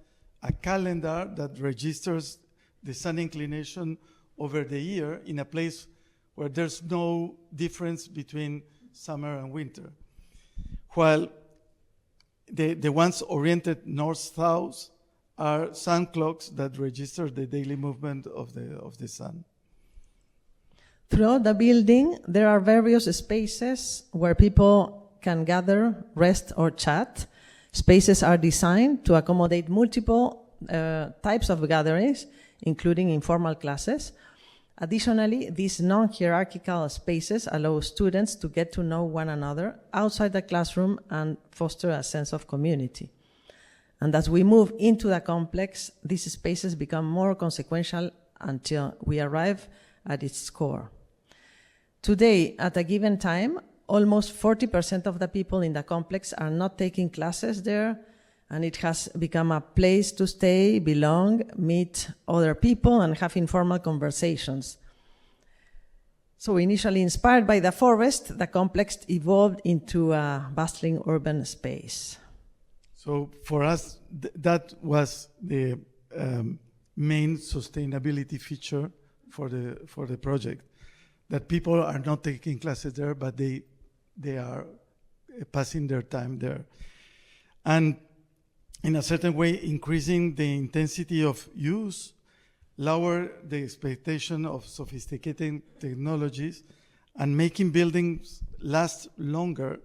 a calendar that registers the sun inclination over the year in a place where there's no difference between summer and winter. While the ones oriented north-south are sun clocks that register the daily movement of the sun. Throughout the building, there are various spaces where people can gather, rest, or chat. Spaces are designed to accommodate multiple types of gatherings, including informal classes. Additionally, these non-hierarchical spaces allow students to get to know one another outside the classroom and foster a sense of community. And as we move into the complex, these spaces become more consequential until we arrive at its core. Today, at a given time, almost 40% of the people in the complex are not taking classes there, and it has become a place to stay, belong, meet other people, and have informal conversations. So initially inspired by the forest, the complex evolved into a bustling urban space. So for us, that was the main sustainability feature for the project, that people are not taking classes there, but they are passing their time there. And in a certain way, increasing the intensity of use, lower the expectation of sophisticated technologies, and making buildings last longer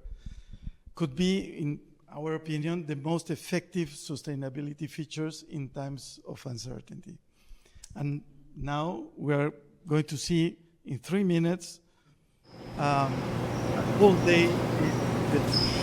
could be, in our opinion, the most effective sustainability features in times of uncertainty. And now we are going to see in 3 minutes a whole day with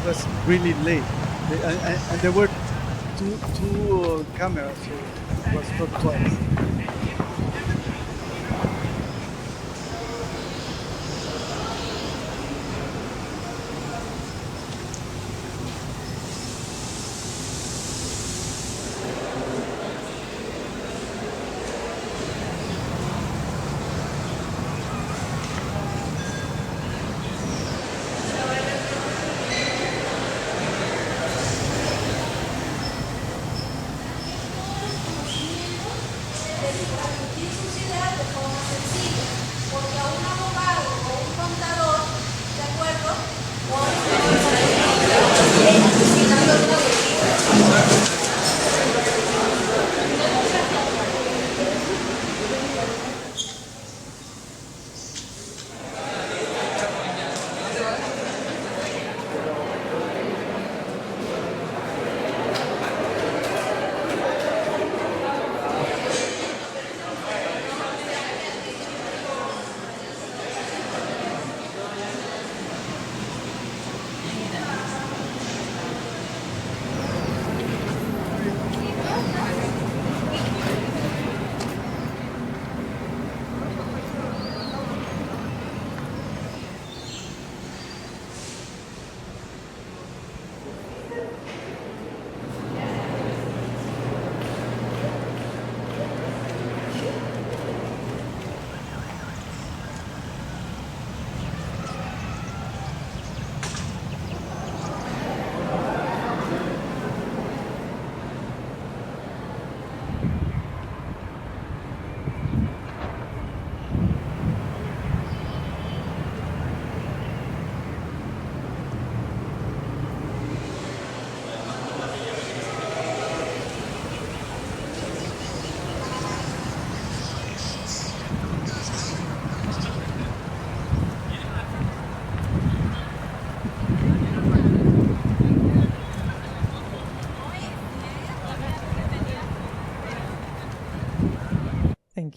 was really late, and there were two cameras, so it was not twice.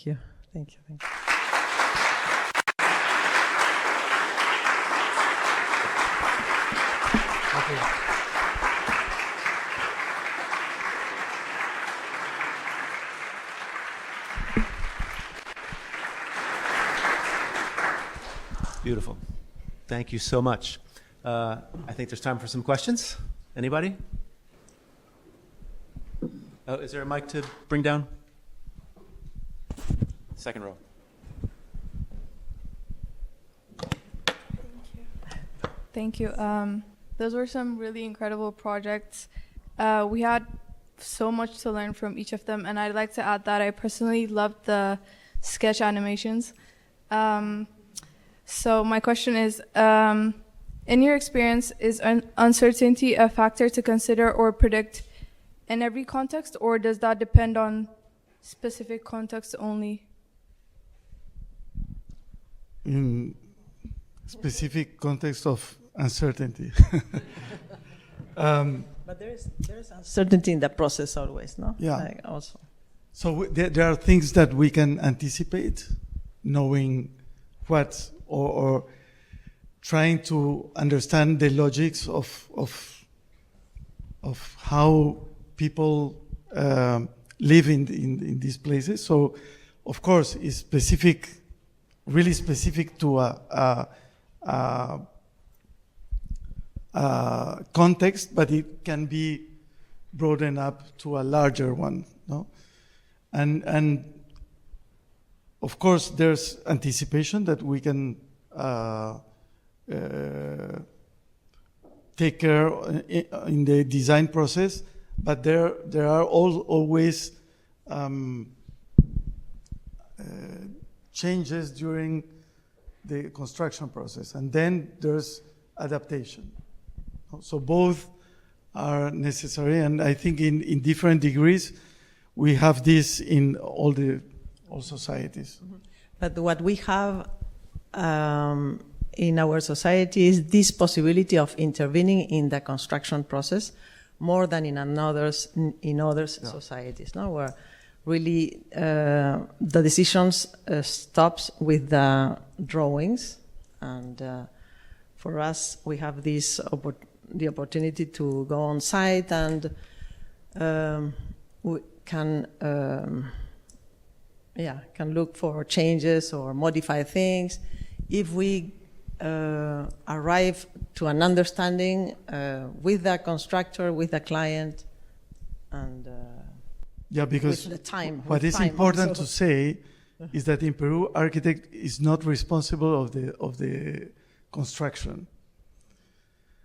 Thank you. Thank you. Thank you. Beautiful. Thank you so much. I think there's time for some questions. Anybody? Oh, is there a mic to bring down? Second row. Thank you. Those were some really incredible projects. We had so much to learn from each of them, and I'd like to add that I personally loved the sketch animations. So my question is, in your experience, is uncertainty a factor to consider or predict in every context, or does that depend on specific context only? In specific context of uncertainty. But there is uncertainty in the process always, no? Yeah. Like also. So there are things that we can anticipate, knowing what or trying to understand the logics of how people live in these places. So, of course, it's specific, really specific to a context, but it can be broadened up to a larger one, no? And of course, there's anticipation that we can take care in the design process, but there are always changes during the construction process, and then there's adaptation. So both are necessary, and I think in different degrees we have this in all societies. Mm-hmm. But what we have in our society is this possibility of intervening in the construction process more than in other societies, no? Where really the decisions stops with the drawings, and for us we have this the opportunity to go on site, and we can look for changes or modify things if we arrive to an understanding with the constructor, with the client, and because with the time. What is important to say is that in Peru, architect is not responsible of the construction.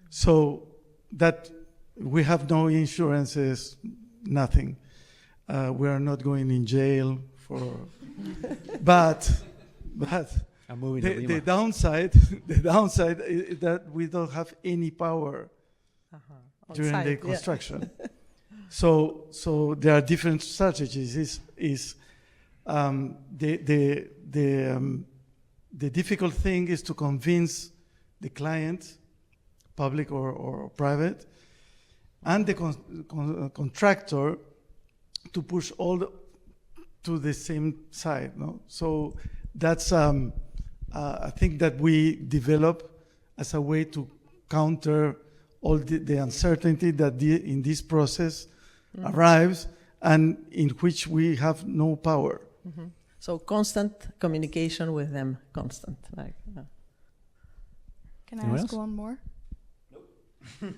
So that we have no insurances, nothing. We are not going in jail for, but I'm moving to Lima. the downside is that we don't have any power during site, the yeah. construction. So there are different strategies. The difficult thing is to convince the client, public or private, and the contractor to push all to the same side. No, so that's I think that we develop as a way to counter all the uncertainty that in this process arrives, and in which we have no power. Mm-hmm. So constant communication with them, constant. Like, Can I Anyone ask else? one more? Nope.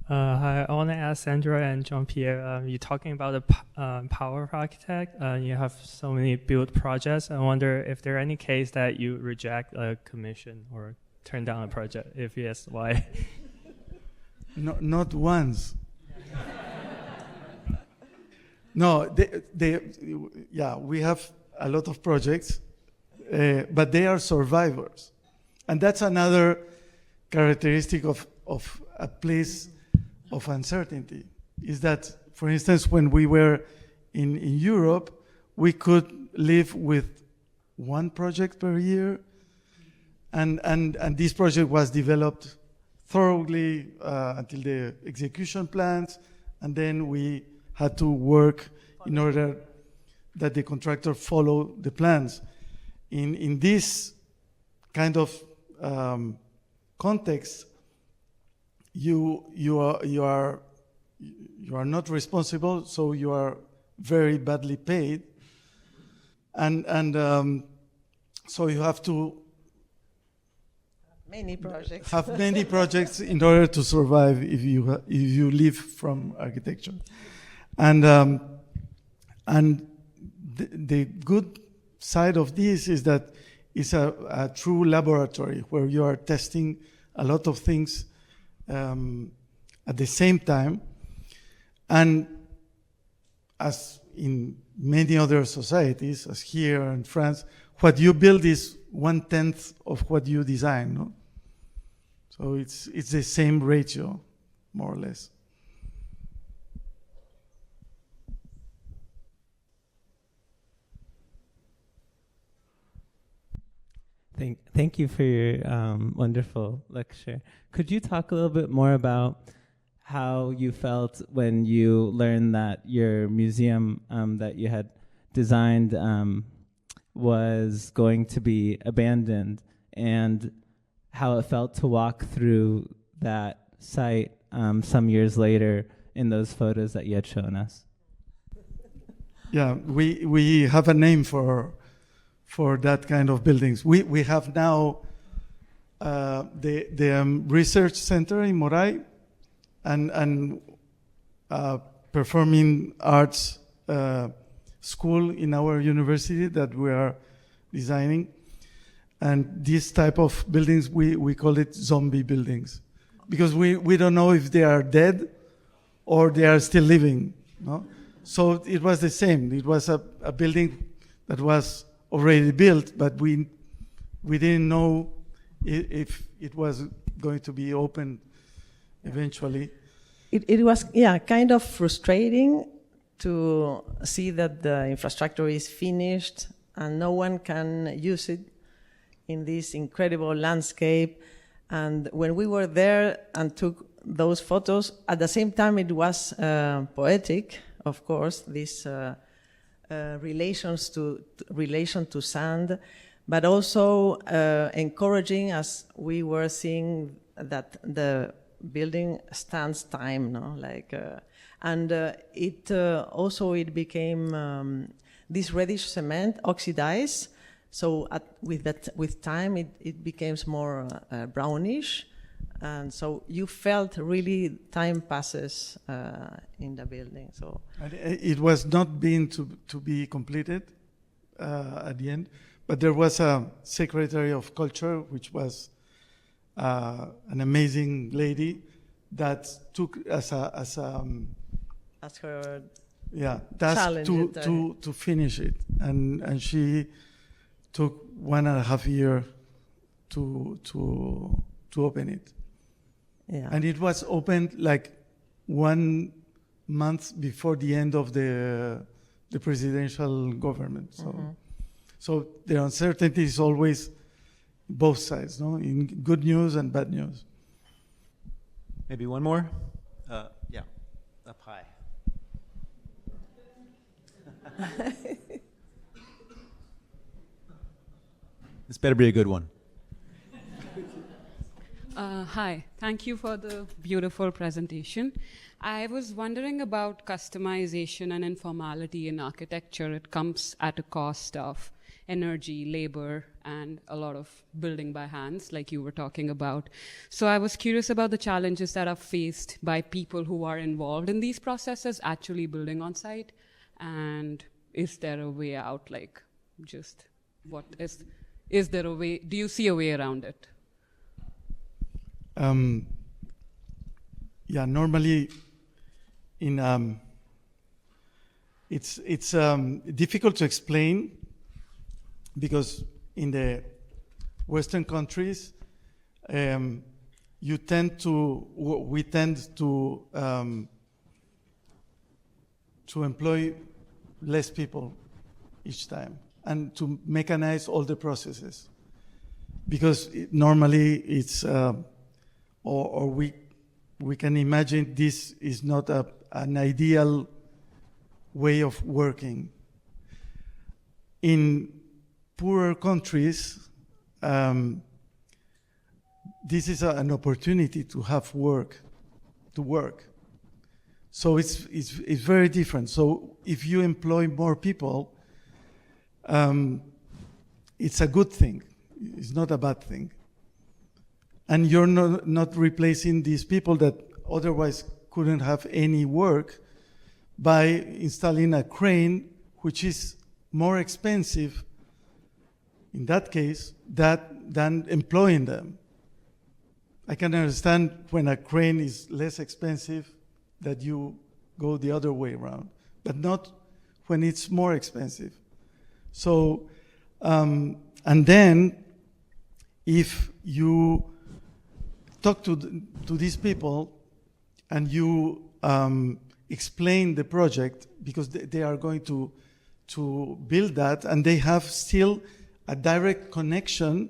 Hi, I want to ask Sandra and Jean-Pierre, you're talking about a power architect. You have so many build projects. I wonder if there are any case that you reject a commission or turn down a project. If yes, why? No, not once. No, we have a lot of projects, but they are survivors. And that's another characteristic of a place of uncertainty, is that, for instance, when we were in Europe, we could live with one project per year, and this project was developed thoroughly until the execution plans, and then we had to work in order that the contractor follow the plans. In this kind of context, you are not responsible, so you are very badly paid, and so you have to have many projects in order to survive if you live from architecture, and the good side of this is that it's a true laboratory where you are testing a lot of things at the same time. And as in many other societies, as here in France, what you build is 1/10 of what you design. No? So it's the same ratio, more or less. Thank you for your wonderful lecture. Could you talk a little bit more about how you felt when you learned that your museum that you had designed was going to be abandoned, and how it felt to walk through that site some years later in those photos that you had shown us? Yeah, we have a name for that kind of buildings. We have now the research center in Moray and performing arts school in our university that we are designing. And this type of buildings, we call it zombie buildings, because we don't know if they are dead or they are still living. No? So it was the same. It was a building that was already built, but we didn't know if it was going to be open eventually. It was, kind of frustrating to see that the infrastructure is finished and no one can use it in this incredible landscape. And when we were there and took those photos, at the same time it was poetic, of course, this relation to sand, but also encouraging, as we were seeing that the building stands time, no? And it became this reddish cement oxidized. So with time, it becomes more brownish, and so you felt really time passes in the building. So it was not being to be completed at the end, but there was a secretary of culture, which was an amazing lady that took as her task to finish it, and she took 1.5 years to open it. Yeah. And it was opened like 1 month before the end of the presidential government. So, so the uncertainty is always both sides, no? In good news and bad news. Maybe one more? Yeah, up high. This better be a good one. Hi, thank you for the beautiful presentation. I was wondering about customization and informality in architecture. It comes at a cost of energy, labor, and a lot of building by hands, like you were talking about. So I was curious about the challenges that are faced by people who are involved in these processes, actually building on site, and is there a way out? Like, just what is there a way? Do you see a way around it? Normally, it's difficult to explain, because in the Western countries, we tend to employ less people each time and to mechanize all the processes, because normally it's or we can imagine this is not an ideal way of working. In poorer countries, this is an opportunity to have work, to work. So it's very different. So if you employ more people, it's a good thing. It's not a bad thing. And you're not replacing these people that otherwise couldn't have any work by installing a crane, which is more expensive in that case than employing them. I can understand when a crane is less expensive that you go the other way around, but not when it's more expensive. So, and then if you talk to these people and you explain the project, because they are going to build that, and they have still a direct connection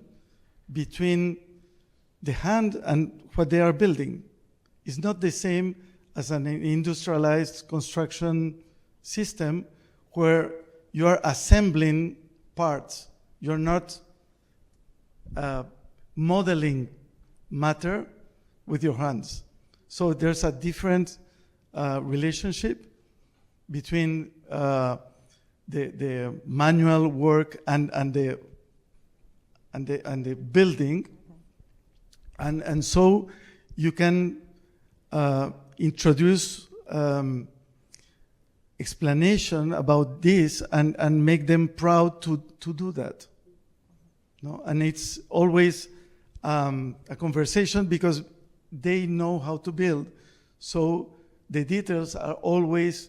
between the hand and what they are building. It's not the same as an industrialized construction system where you are assembling parts. You're not modeling matter with your hands. So there's a different relationship between the manual work and the building, and so you can introduce explanation about this and make them proud to do that. No? And it's always a conversation because they know how to build. So the details are always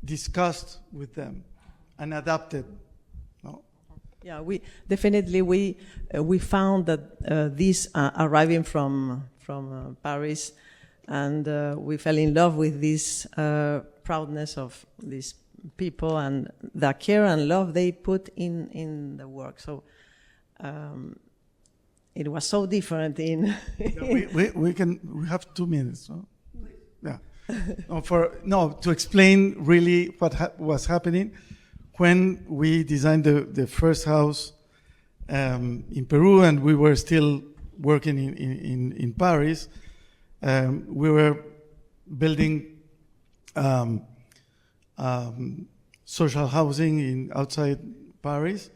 discussed with them and adapted. No? Yeah, we found that this arriving from Paris, and we fell in love with this proudness of these people and the care and love they put in the work. So it was so different in. we have 2 minutes. No? Yeah. To explain really what was happening when we designed the first house in Peru, and we were still working in Paris. We were building social housing outside Paris,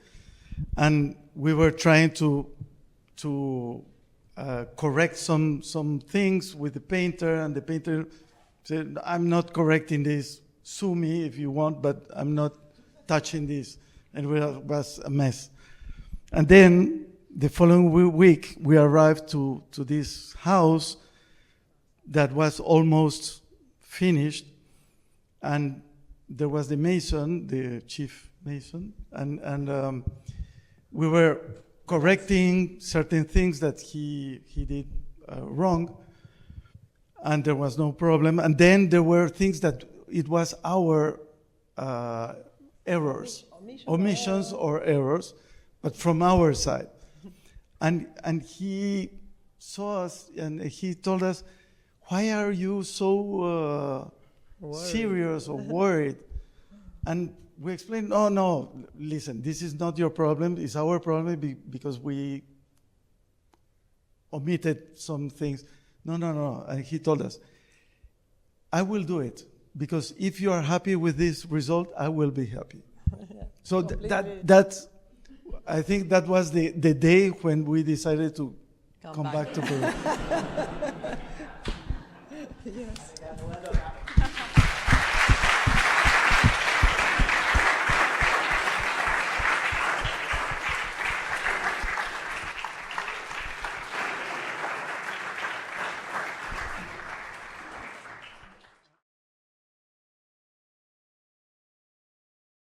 and we were trying to correct some things with the painter, and the painter said, "I'm not correcting this. Sue me if you want, but I'm not touching this." And it was a mess. And then the following week, we arrived to this house that was almost finished, and there was the mason, the chief mason, and we were correcting certain things that he did wrong, and there was no problem. And then there were things that it was our errors, omissions or errors, but from our side. And he saw us and he told us, "Why are you so serious or worried?" And we explained, "Oh no, listen, this is not your problem, it's our problem because we omitted some things." No. And he told us, "I will do it, because if you are happy with this result, I will be happy." So that's, I think that was the day when we decided to come back to Peru. Yes.